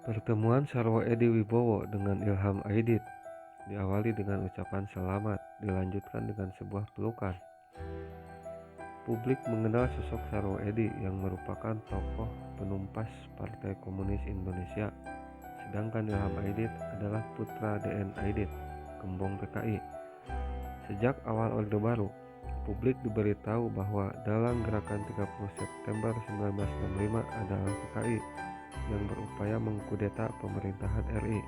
Pertemuan Sarwo Edi Wibowo dengan Ilham Aidit diawali dengan ucapan selamat, dilanjutkan dengan sebuah pelukan. Publik mengenal sosok Sarwo Edi yang merupakan tokoh penumpas Partai Komunis Indonesia, sedangkan Ilham Aidit adalah putra DN Aidit, gembong PKI. Sejak awal Orde Baru, publik diberitahu bahwa dalam gerakan 30 September 1965 adalah PKI yang berupaya mengkudeta pemerintahan RI.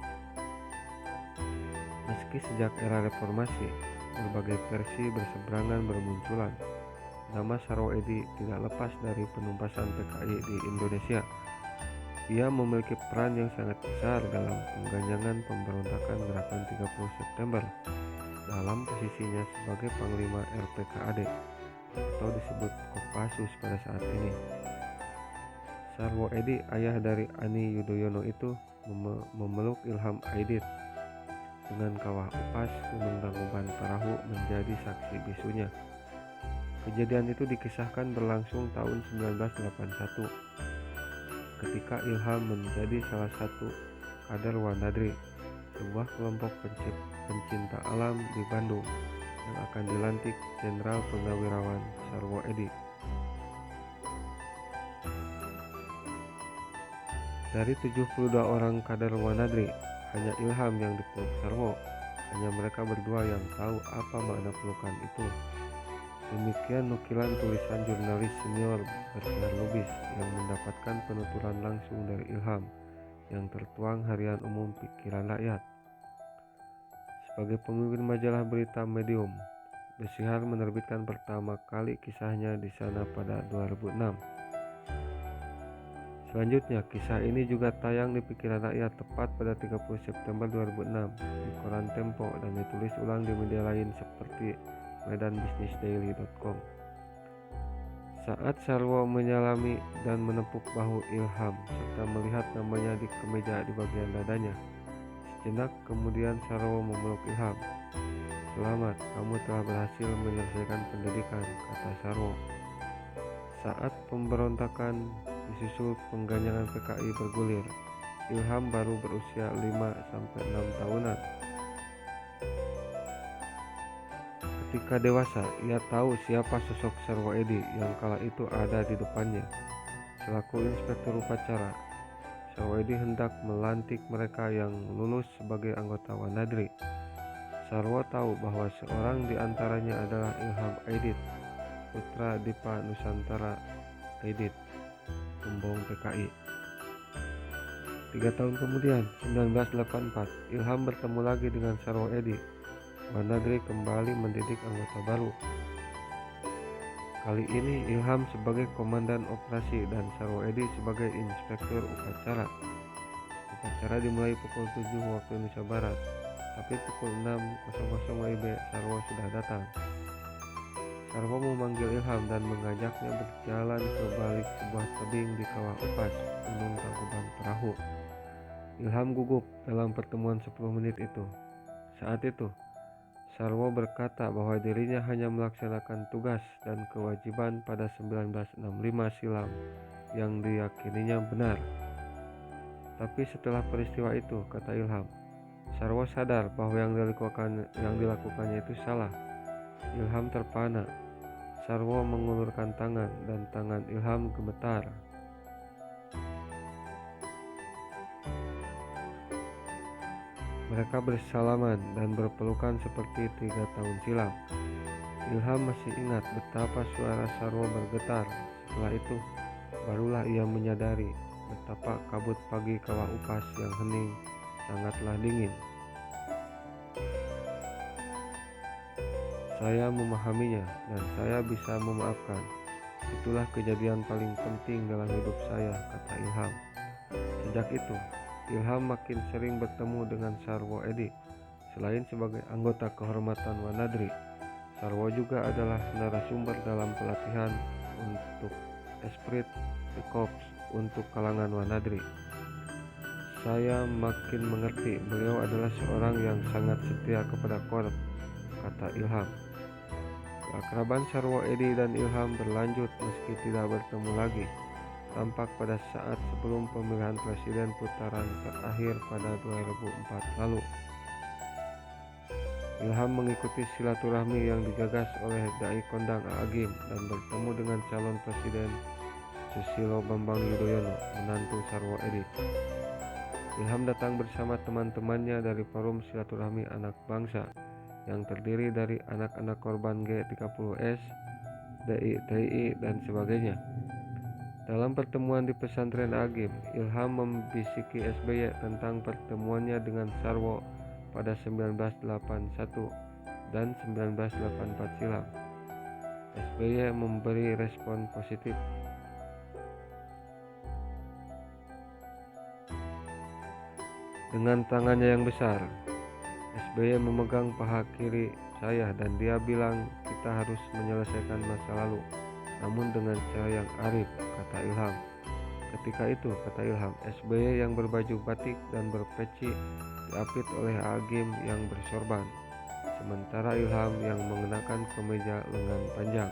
Meski sejak era reformasi, berbagai versi berseberangan bermunculan, nama Sarwo Edi tidak lepas dari penumpasan PKI di Indonesia. Ia memiliki peran yang sangat besar dalam pengganjangan pemberontakan gerakan 30 September dalam posisinya sebagai Panglima RPKAD atau disebut Kopassus pada saat ini. Sarwo Edi, ayah dari Ani Yudhoyono itu memeluk Ilham Aidit. Dengan Kawah Upas, Gunung Tangkuban Parahu menjadi saksi bisunya. Kejadian itu dikisahkan berlangsung tahun 1981 ketika Ilham menjadi salah satu kader Wanadri, sebuah kelompok pencinta alam di Bandung yang akan dilantik Jenderal Purnawirawan Sarwo Edi. Dari 72 orang kader Wanadri, hanya Ilham yang dipeluk Sarwo. Hanya mereka berdua yang tahu apa makna pelukan itu. Demikian nukilan tulisan jurnalis senior Bersiar Lubis yang mendapatkan penuturan langsung dari Ilham yang tertuang Harian Umum Pikiran Rakyat. Sebagai pemimpin majalah berita Medium, Besihar menerbitkan pertama kali kisahnya di sana pada 2006. Selanjutnya, kisah ini juga tayang di Pikiran Rakyat tepat pada 30 September 2006 di koran Tempo dan ditulis ulang di media lain seperti medanbisnisdaily.com. Saat Sarwo menyalami dan menepuk bahu Ilham serta melihat namanya di kemeja di bagian dadanya, sejenak kemudian Sarwo memeluk Ilham. "Selamat, kamu telah berhasil menyelesaikan pendidikan," kata Sarwo. Saat pemberontakan disusul pengganjangan PKI bergulir, Ilham baru berusia 5-6 tahunan. Ketika dewasa, ia tahu siapa sosok Sarwo Edi yang kala itu ada di depannya. Selaku inspektur upacara, Sarwo Edi hendak melantik mereka yang lulus sebagai anggota Wanadri. Sarwo tahu bahwa seorang di antaranya adalah Ilham Aidit, putra Dipa Nusantara Aidit, gembong PKI. 3 tahun kemudian, 1984, Ilham bertemu lagi dengan Sarwo Edi. Wanadri kembali mendidik anggota baru. Kali ini Ilham sebagai komandan operasi dan Sarwo Edi sebagai inspektur upacara. Upacara dimulai pukul 7 waktu Indonesia Barat, tapi pukul 6.00 WIB Sarwo sudah datang. Sarwo memanggil Ilham dan mengajaknya berjalan ke balik sebuah tebing di Kawah Upas, Gunung Tangkuban Parahu. Ilham gugup dalam pertemuan 10 menit itu. Saat itu, Sarwo berkata bahwa dirinya hanya melaksanakan tugas dan kewajiban pada 1965 silam yang diyakininya benar. Tapi setelah peristiwa itu, kata Ilham, Sarwo sadar bahwa yang dilakukannya itu salah. Ilham terpana. Sarwo mengulurkan tangan dan tangan Ilham gemetar. Mereka bersalaman dan berpelukan seperti 3 tahun silam. Ilham masih ingat betapa suara Sarwo bergetar. Setelah itu, barulah ia menyadari betapa kabut pagi Kawah Upas yang hening sangatlah dingin. "Saya memahaminya dan saya bisa memaafkan. Itulah kejadian paling penting dalam hidup saya," kata Ilham. Sejak itu, Ilham makin sering bertemu dengan Sarwo Edi. Selain sebagai anggota kehormatan Wanadri, Sarwo juga adalah narasumber dalam pelatihan untuk Esprit de Corps untuk kalangan Wanadri. "Saya makin mengerti beliau adalah seorang yang sangat setia kepada Korps," kata Ilham. Keakraban Sarwo Edi dan Ilham berlanjut meski tidak bertemu lagi. tampak pada saat sebelum pemilihan presiden putaran terakhir pada 2004 lalu. Ilham mengikuti silaturahmi yang digagas oleh Dai Kondang Agim dan bertemu dengan calon presiden Susilo Bambang Yudhoyono, menantu Sarwo Edi. Ilham datang bersama teman-temannya dari Forum Silaturahmi Anak Bangsa yang terdiri dari anak-anak korban G30S, DI, dan sebagainya. Dalam pertemuan di pesantren Agim, Ilham membisiki SBY tentang pertemuannya dengan Sarwo pada 1981 dan 1984 silam. SBY memberi respon positif. Dengan tangannya yang besar, SBY memegang paha kiri saya dan dia bilang kita harus menyelesaikan masa lalu, namun dengan cara yang arif, kata Ilham. Ketika itu, kata Ilham, SBY yang berbaju batik dan berpeci diapit oleh Agim yang bersorban, sementara Ilham yang mengenakan kemeja lengan panjang.